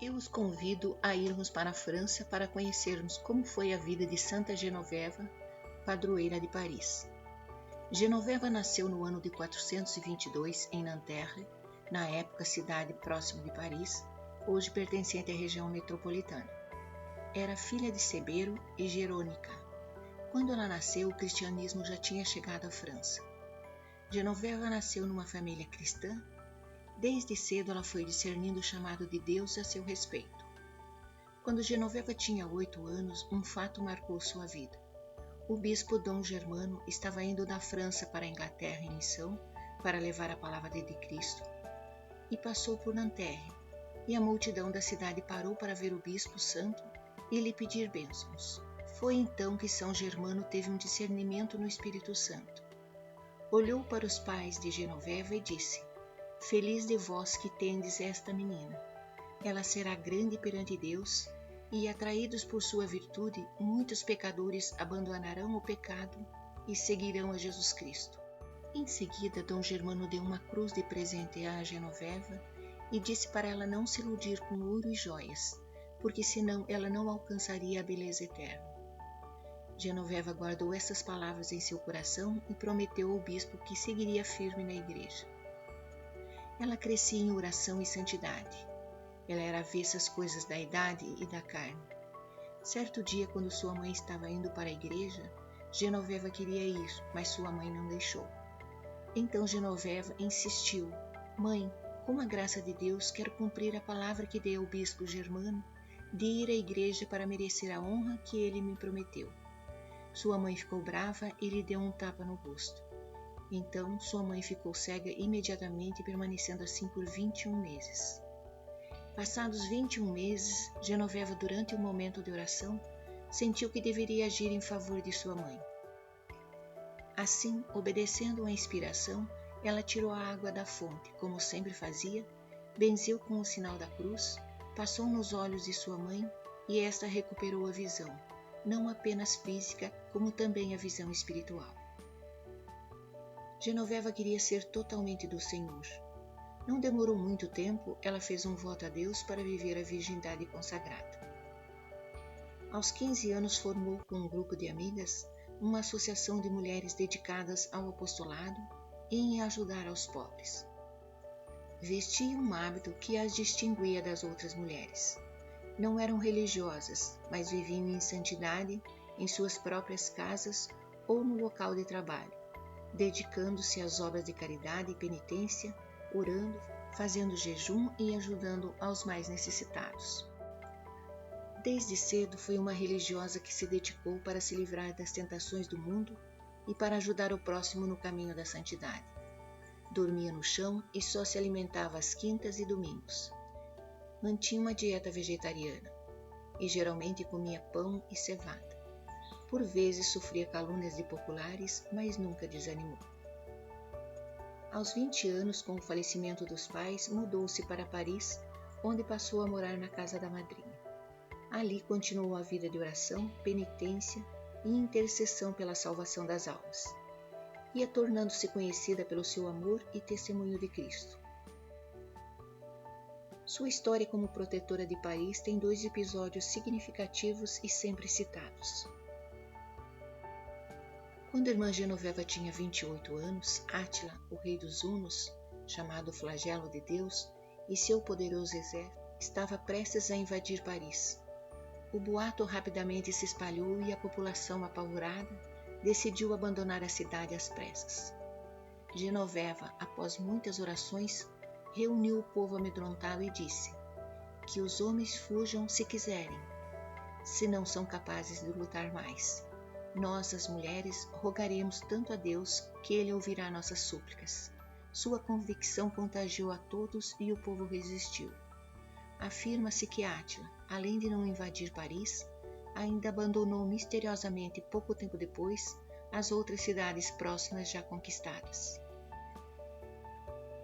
Eu os convido a irmos para a França para conhecermos como foi a vida de Santa Genoveva, padroeira de Paris. Genoveva nasceu no ano de 422 em Nanterre, na época cidade próxima de Paris, hoje pertencente à região metropolitana. Era filha de Cebero e Jerônica. Quando ela nasceu, o cristianismo já tinha chegado à França. Genoveva nasceu numa família cristã. Desde cedo ela foi discernindo o chamado de Deus a seu respeito. Quando Genoveva tinha 8 anos, um fato marcou sua vida. O bispo Dom Germano estava indo da França para a Inglaterra em missão para levar a palavra de Cristo e passou por Nanterre, e a multidão da cidade parou para ver o bispo santo e lhe pedir bênçãos. Foi então que São Germano teve um discernimento no Espírito Santo. Olhou para os pais de Genoveva e disse: Feliz de vós que tendes esta menina. Ela será grande perante Deus, e, atraídos por sua virtude, muitos pecadores abandonarão o pecado e seguirão a Jesus Cristo. Em seguida, Dom Germano deu uma cruz de presente a Genoveva e disse para ela não se iludir com ouro e joias, porque senão ela não alcançaria a beleza eterna. Genoveva guardou essas palavras em seu coração e prometeu ao bispo que seguiria firme na igreja. Ela crescia em oração e santidade. Ela era avessa às coisas da idade e da carne. Certo dia, quando sua mãe estava indo para a igreja, Genoveva queria ir, mas sua mãe não deixou. Então Genoveva insistiu: Mãe, com a graça de Deus, quero cumprir a palavra que dei ao bispo Germano de ir à igreja para merecer a honra que ele me prometeu. Sua mãe ficou brava e lhe deu um tapa no rosto. Então sua mãe ficou cega imediatamente, permanecendo assim por 21 meses. Passados 21 meses, Genoveva, durante um momento de oração, sentiu que deveria agir em favor de sua mãe. Assim, obedecendo à inspiração, ela tirou a água da fonte, como sempre fazia, benzeu com o sinal da cruz, passou nos olhos de sua mãe e esta recuperou a visão, não apenas física, como também a visão espiritual. Genoveva queria ser totalmente do Senhor. Não demorou muito tempo, ela fez um voto a Deus para viver a virgindade consagrada. Aos 15 anos formou com um grupo de amigas uma associação de mulheres dedicadas ao apostolado e em ajudar aos pobres. Vestia um hábito que as distinguia das outras mulheres. Não eram religiosas, mas viviam em santidade em suas próprias casas ou no local de trabalho, dedicando-se às obras de caridade e penitência, orando, fazendo jejum e ajudando aos mais necessitados. Desde cedo foi uma religiosa que se dedicou para se livrar das tentações do mundo e para ajudar o próximo no caminho da santidade. Dormia no chão e só se alimentava às quintas e domingos. Mantinha uma dieta vegetariana e geralmente comia pão e cevada. Por vezes sofria calúnias de populares, mas nunca desanimou. Aos 20 anos, com o falecimento dos pais, mudou-se para Paris, onde passou a morar na casa da madrinha. Ali continuou a vida de oração, penitência e intercessão pela salvação das almas. Ia tornando-se conhecida pelo seu amor e testemunho de Cristo. Sua história como protetora de Paris tem 2 episódios significativos e sempre citados. Quando a irmã Genoveva tinha 28 anos, Átila, o rei dos Hunos, chamado Flagelo de Deus, e seu poderoso exército, estava prestes a invadir Paris. O boato rapidamente se espalhou e a população, apavorada, decidiu abandonar a cidade às pressas. Genoveva, após muitas orações, reuniu o povo amedrontado e disse: que os homens fujam se quiserem, se não são capazes de lutar mais. Nós, as mulheres, rogaremos tanto a Deus que Ele ouvirá nossas súplicas. Sua convicção contagiou a todos e o povo resistiu. Afirma-se que Átila, além de não invadir Paris, ainda abandonou misteriosamente, pouco tempo depois, as outras cidades próximas já conquistadas.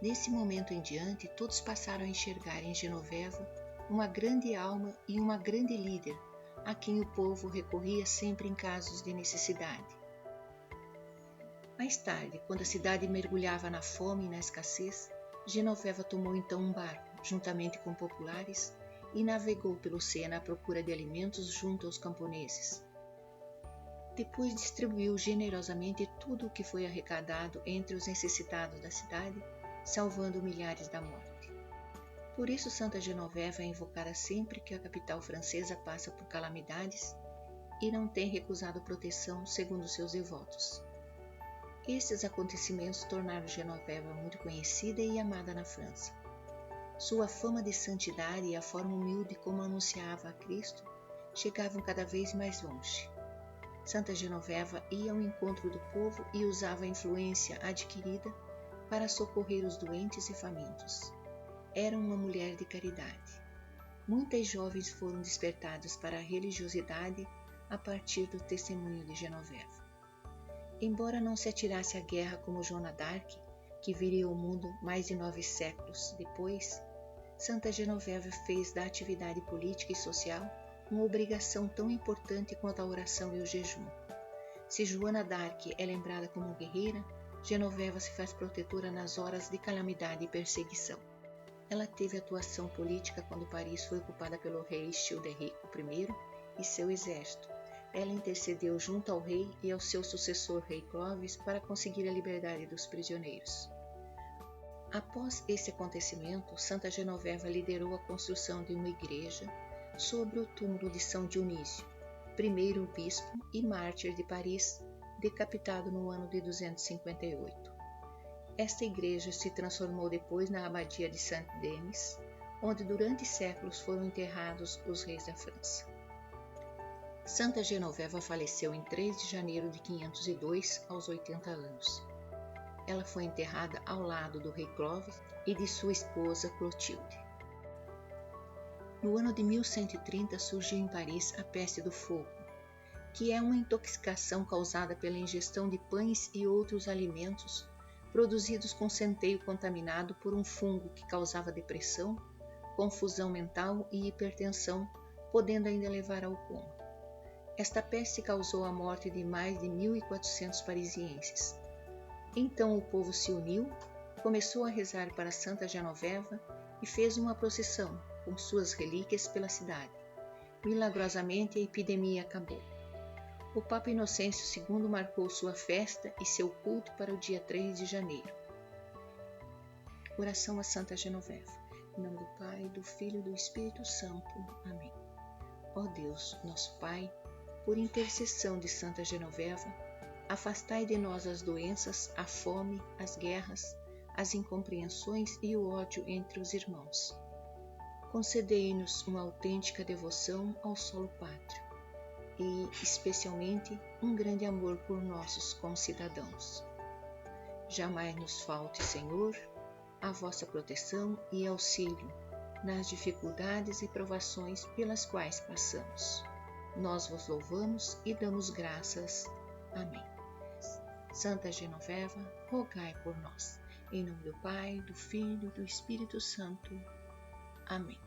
Nesse momento em diante, todos passaram a enxergar em Genoveva uma grande alma e uma grande líder, a quem o povo recorria sempre em casos de necessidade. Mais tarde, quando a cidade mergulhava na fome e na escassez, Genoveva tomou então um barco, juntamente com populares, e navegou pelo Sena à procura de alimentos junto aos camponeses. Depois distribuiu generosamente tudo o que foi arrecadado entre os necessitados da cidade, salvando milhares da morte. Por isso, Santa Genoveva é invocada sempre que a capital francesa passa por calamidades e não tem recusado proteção segundo seus devotos. Estes acontecimentos tornaram Genoveva muito conhecida e amada na França. Sua fama de santidade e a forma humilde como anunciava a Cristo chegavam cada vez mais longe. Santa Genoveva ia ao encontro do povo e usava a influência adquirida para socorrer os doentes e famintos. Era uma mulher de caridade. Muitas jovens foram despertadas para a religiosidade a partir do testemunho de Genoveva. Embora não se atirasse à guerra como Joana d'Arc, que viria ao mundo mais de 9 séculos depois, Santa Genoveva fez da atividade política e social uma obrigação tão importante quanto a oração e o jejum. Se Joana d'Arc é lembrada como guerreira, Genoveva se faz protetora nas horas de calamidade e perseguição. Ela teve atuação política quando Paris foi ocupada pelo rei Childerico I e seu exército. Ela intercedeu junto ao rei e ao seu sucessor, rei Clovis, para conseguir a liberdade dos prisioneiros. Após esse acontecimento, Santa Genoveva liderou a construção de uma igreja sobre o túmulo de São Dionísio, primeiro bispo e mártir de Paris, decapitado no ano de 258. Esta igreja se transformou depois na abadia de Saint-Denis, onde durante séculos foram enterrados os reis da França. Santa Genoveva faleceu em 3 de janeiro de 502, aos 80 anos. Ela foi enterrada ao lado do rei Clovis e de sua esposa Clotilde. No ano de 1130 surgiu em Paris a peste do fogo, que é uma intoxicação causada pela ingestão de pães e outros alimentos produzidos com centeio contaminado por um fungo que causava depressão, confusão mental e hipertensão, podendo ainda levar ao coma. Esta peste causou a morte de mais de 1.400 parisienses. Então o povo se uniu, começou a rezar para Santa Genoveva e fez uma procissão com suas relíquias pela cidade. Milagrosamente a epidemia acabou. O Papa Inocêncio II marcou sua festa e seu culto para o dia 3 de janeiro. Oração a Santa Genoveva. Em nome do Pai, do Filho e do Espírito Santo. Amém. Ó Deus, nosso Pai, por intercessão de Santa Genoveva, afastai de nós as doenças, a fome, as guerras, as incompreensões e o ódio entre os irmãos. Concedei-nos uma autêntica devoção ao solo pátrio e, especialmente, um grande amor por nossos concidadãos. Jamais nos falte, Senhor, a vossa proteção e auxílio nas dificuldades e provações pelas quais passamos. Nós vos louvamos e damos graças. Amém. Santa Genoveva, rogai por nós. Em nome do Pai, do Filho e do Espírito Santo. Amém.